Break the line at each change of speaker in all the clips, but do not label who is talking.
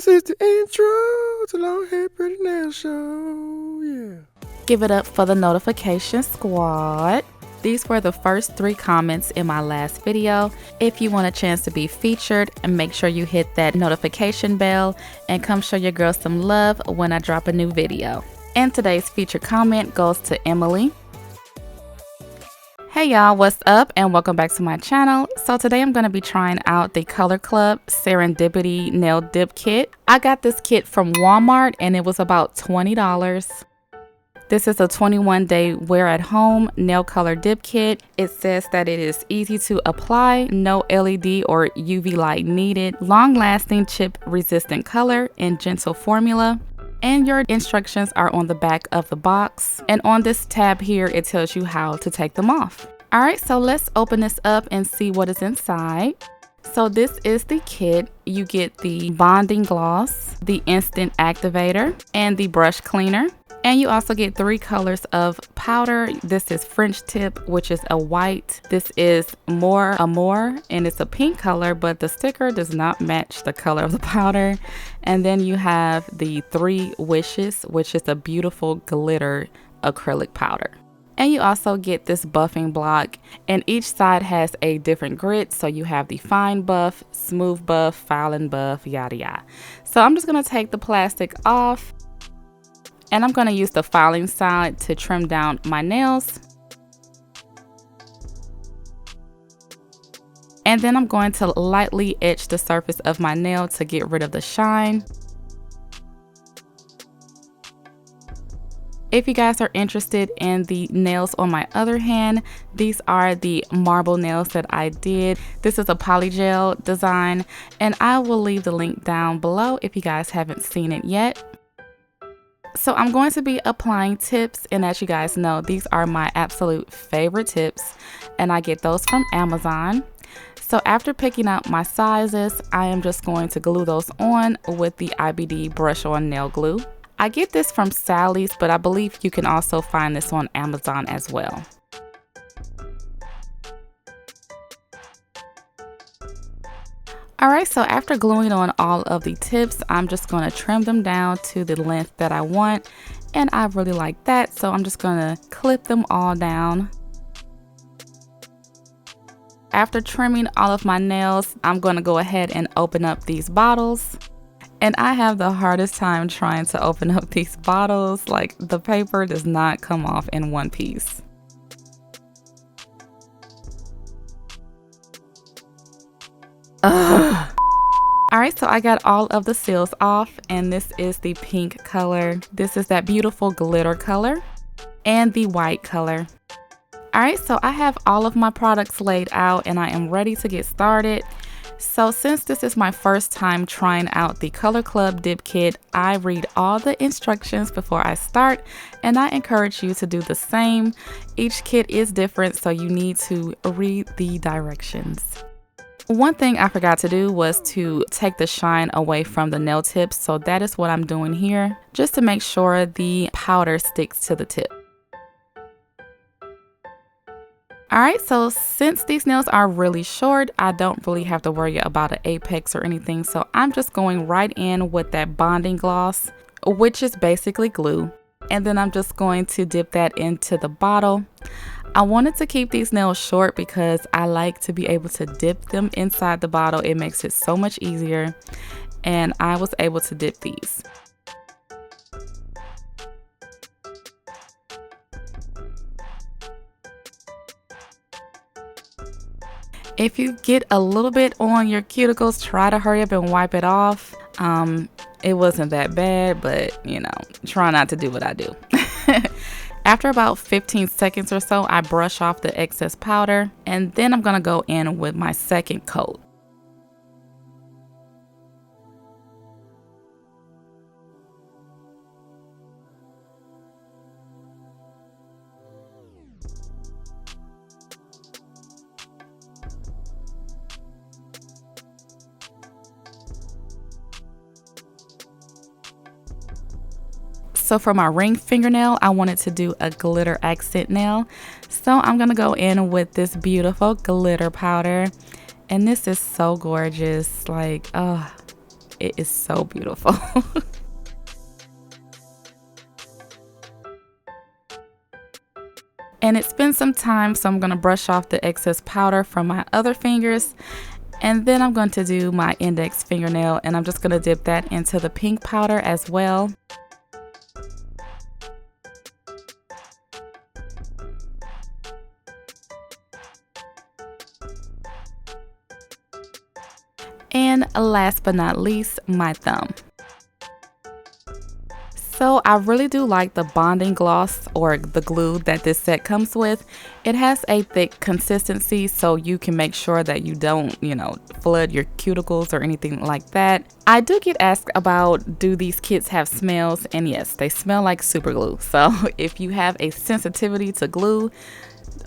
This is the intro to Long Hair Pretty Nail Show. Yeah.
Give it up for the notification squad. These were the first 3 comments in my last video. If you want a chance to be featured, make sure you hit that notification bell and come show your girl some love when I drop a new video. And today's featured comment goes to Emily. Hey y'all, what's up and welcome back to my channel. So today I'm going to be trying out the Color Club Serendipity Nail Dip Kit. I got this kit from Walmart and it was about $20. This is a 21-day wear at home nail color dip kit. It says that it is easy to apply, no LED or UV light needed, long-lasting chip-resistant color, and gentle formula. And your instructions are on the back of the box. And on this tab here, it tells you how to take them off. All right, so let's open this up and see what is inside. So this is the kit. You get the bonding gloss, the instant activator, and the brush cleaner. And you also get 3 colors of powder. This is French tip, which is a white. This is more Amour, and it's a pink color, but the sticker does not match the color of the powder. And then you have the 3 wishes, which is a beautiful glitter acrylic powder. And you also get this buffing block, and each side has a different grit. So you have the fine buff, smooth buff, filing buff, yada yada. So I'm just gonna take the plastic off. And I'm going to use the filing side to trim down my nails. And then I'm going to lightly etch the surface of my nail to get rid of the shine. If you guys are interested in the nails on my other hand, these are the marble nails that I did. This is a polygel design, and I will leave the link down below if you guys haven't seen it yet. So I'm going to be applying tips, and as you guys know, these are my absolute favorite tips, and I get those from Amazon. So after picking out my sizes, I am just going to glue those on with the IBD brush on nail glue. I get this from Sally's, but I believe you can also find this on Amazon as well. Alright, so after gluing on all of the tips, I'm just going to trim them down to the length that I want, and I really like that, so I'm just going to clip them all down. After trimming all of my nails, I'm going to go ahead and open up these bottles. And I have the hardest time trying to open up these bottles. Like, the paper does not come off in one piece. Alright, so I got all of the seals off, and this is the pink color. This is that beautiful glitter color, and the white color. Alright, so I have all of my products laid out, and I am ready to get started. So since this is my first time trying out the Color Club Dip Kit, I read all the instructions before I start, and I encourage you to do the same. Each kit is different, so you need to read the directions. One thing I forgot to do was to take the shine away from the nail tips, so that is what I'm doing here, just to make sure the powder sticks to the tip. Alright, so since these nails are really short, I don't really have to worry about an apex or anything, so I'm just going right in with that bonding gloss, which is basically glue, and then I'm just going to dip that into the bottle. I wanted to keep these nails short because I like to be able to dip them inside the bottle. It makes it so much easier, and I was able to dip these. If you get a little bit on your cuticles, try to hurry up and wipe it off. It wasn't that bad, but you know, try not to do what I do. After about 15 seconds or so, I brush off the excess powder, and then I'm going to go in with my second coat. So for my ring fingernail, I wanted to do a glitter accent nail. So I'm gonna go in with this beautiful glitter powder. And this is so gorgeous. Like, oh, It is so beautiful. And it's been some time, so I'm going to brush off the excess powder from my other fingers. And then I'm going to do my index fingernail, and I'm just going to dip that into the pink powder as well. And last but not least, my thumb. So I really do like the bonding gloss or the glue that this set comes with. It has a thick consistency, so you can make sure that you don't, flood your cuticles or anything like that. I do get asked about, do these kits have smells? And yes, they smell like super glue. So if you have a sensitivity to glue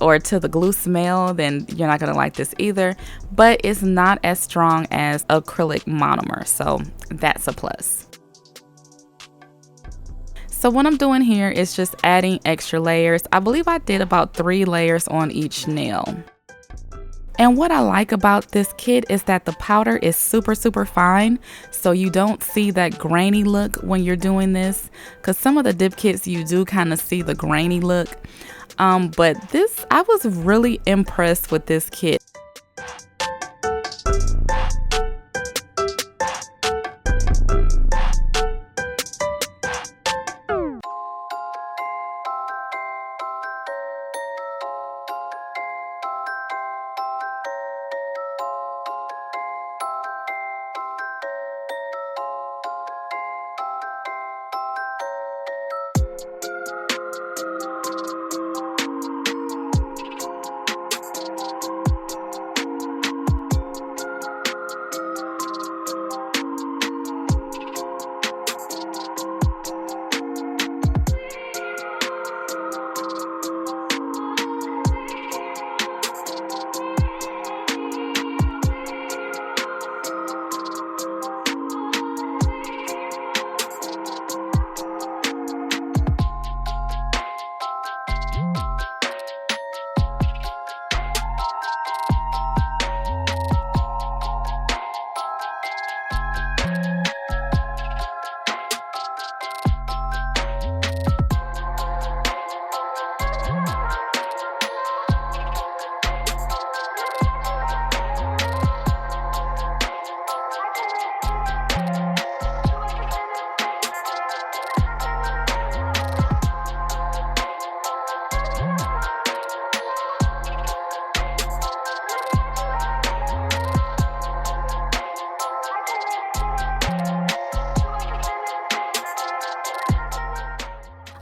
or to the glue smell, then you're not gonna like this either. But it's not as strong as acrylic monomer, so that's a plus. So what I'm doing here is just adding extra layers. I believe I did about 3 layers on each nail. And what I like about this kit is that the powder is super fine, so you don't see that grainy look when you're doing this, because some of the dip kits you do kind of see the grainy look. But this, I was really impressed with this kit.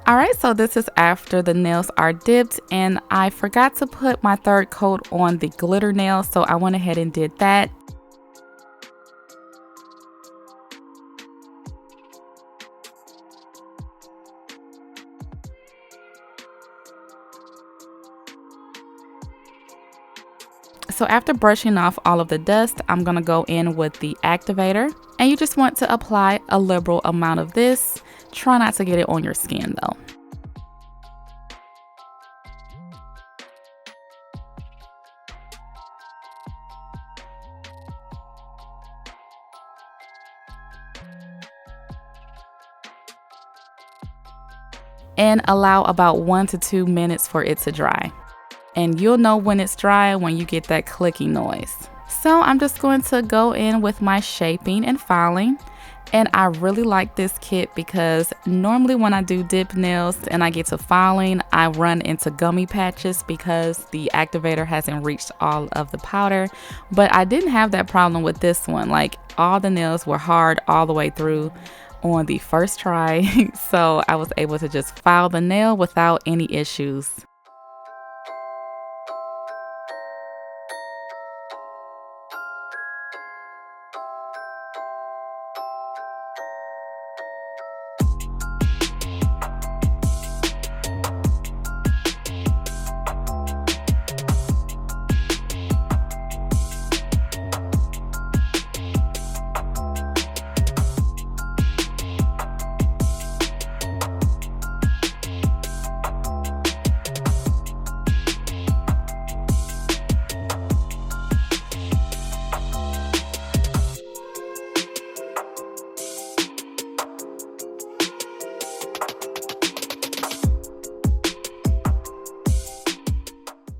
Alright, so this is after the nails are dipped, and I forgot to put my third coat on the glitter nail, so I went ahead and did that. So after brushing off all of the dust, I'm going to go in with the activator, and you just want to apply a liberal amount of this. Try not to get it on your skin though. And allow about 1 to 2 minutes for it to dry. And you'll know when it's dry when you get that clicking noise. So I'm just going to go in with my shaping and filing. And I really like this kit because normally when I do dip nails and I get to filing, I run into gummy patches because the activator hasn't reached all of the powder. But I didn't have that problem with this one. Like, all the nails were hard all the way through on the first try. So I was able to just file the nail without any issues.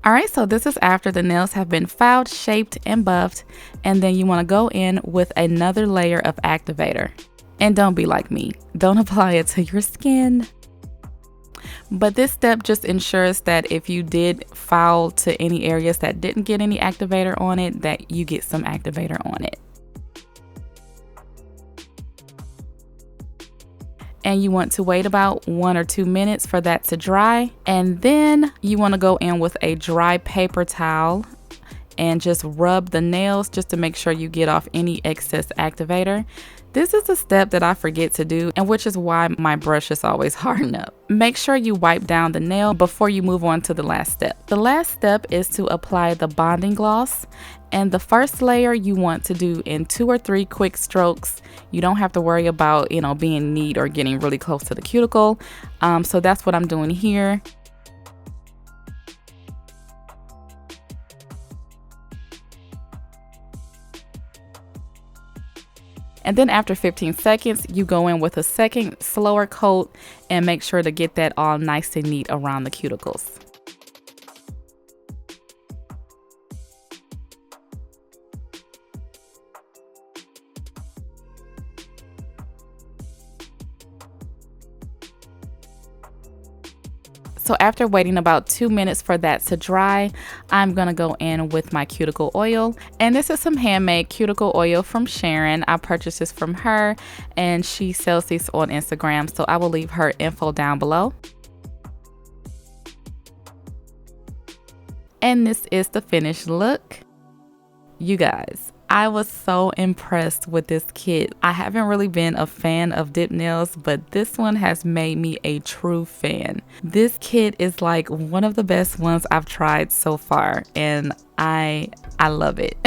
Alright, so this is after the nails have been filed, shaped, and buffed, and then you want to go in with another layer of activator. And don't be like me, don't apply it to your skin. But this step just ensures that if you did file to any areas that didn't get any activator on it, that you get some activator on it. And you want to wait about 1 or 2 minutes for that to dry. And then you want to go in with a dry paper towel and just rub the nails just to make sure you get off any excess activator. This is a step that I forget to do, and which is why my brushes always harden up. Make sure you wipe down the nail before you move on to the last step. The last step is to apply the bonding gloss, and the first layer you want to do in 2 or 3 quick strokes. You don't have to worry about, being neat or getting really close to the cuticle. So that's what I'm doing here. And then after 15 seconds, you go in with a second slower coat and make sure to get that all nice and neat around the cuticles. So after waiting about 2 minutes for that to dry, I'm gonna go in with my cuticle oil. And this is some handmade cuticle oil from Sharon. I purchased this from her and she sells these on Instagram. So I will leave her info down below. And this is the finished look. You guys, I was so impressed with this kit. I haven't really been a fan of dip nails, but this one has made me a true fan. This kit is like one of the best ones I've tried so far, and I love it.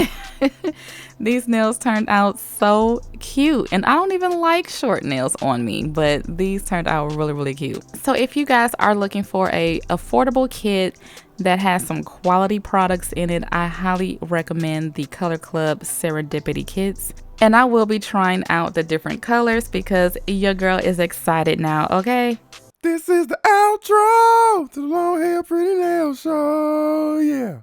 These nails turned out so cute, and I don't even like short nails on me, but these turned out really, really cute. So if you guys are looking for a affordable kit that has some quality products in it, I highly recommend the Color Club Serendipity kits. And I will be trying out the different colors because your girl is excited now, okay?
This is the outro to the Long Hair Pretty Nail Show, yeah.